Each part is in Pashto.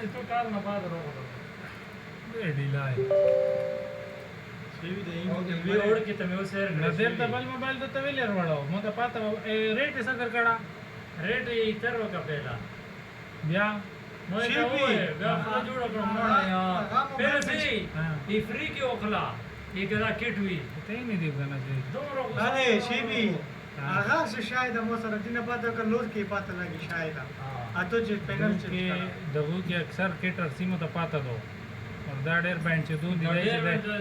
چې تو کال نه بعد راغلو ډېری لای شي دی وی اور کې ته مې وسره نه دلته بل موبایل ته ویلر وړاو مو ته پاته ریټ یې څنګه کړه ریټ یې تر وکړه پهلا بیا نو یې وې بیا خپل جوړ کړم نو یا پهلا سي ای فری کې وکړه یې کدا کټ وی ته یې نه دی کنه چې دومره اره شي بي هغه څه شاید مو سره دینه پاته کلوز کې پاته لګي شاید اته چې پینل چې دغه کې اکثر کټر سیمو ته پاته دو اور دا ډېر باندې چې دوی دی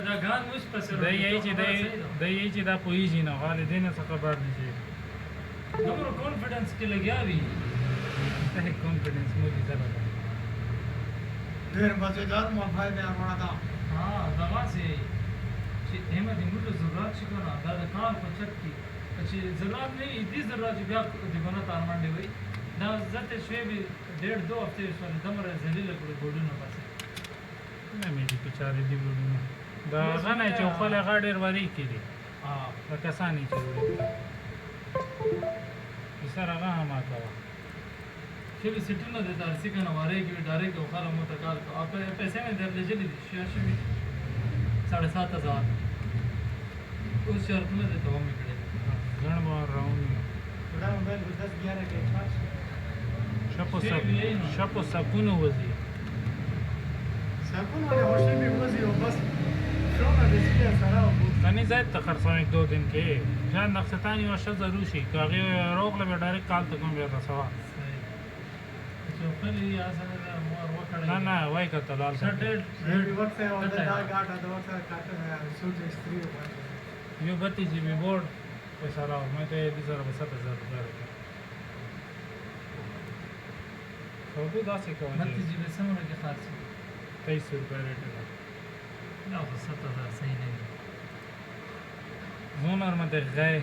دا غان مش پسره دی یې چې دا پویږي نه والدین څخه خبر نشي دومره کانفیډنس کې لګیاوي ته کانفیډنس مو دي سره ډېر مزیدار موبایل دی هغه دا ها دا واسي چې همه دې موږ ضرورت شي کنه دا د کار په چت کې چې ضرورت نه دي ضرورت بیا د ګونه تارمان دی وي دا ذاته شی به 1.5 هفته سره دمر ذلیل کړو ګډونه پاسه نه مې دي پچاره دی ورونه دا غنه چې خپل غاډر وری کړي ها دا کسانی چې سره هغه هم کاوه چې به سټونه د ترسي کنه واره کې ډایرکټ او خاله متکال او پیسې مې درلېږلې دي شي 7,500 اوس شرط نه ده ته مې کړې غن مار راونی دا موبایل 10-11 کې چارج شپو سکونو وزي سکونو له هوښې به وزي او بس شونه د سیده سره او کني زائد ته خرڅوي 2 دن کې ځان نقصتانی او شذ ضروري شي کاغه روغله به ډایرکټ کال ته کوم بیا تاسو چې خپل یې اسانه ده مور وکړي نه وای کته لال سټډ وخت او دا غاټه د وخت کاټه سوټ استری یو 32 جی بی بورډ په سره مې ته دې سره 7,000 خو دې داسې کوي 32 جی بی سمونه کې خاص 23 روپے ریټ ده نه خو 7,000 صحیح نه دي زونر مته غای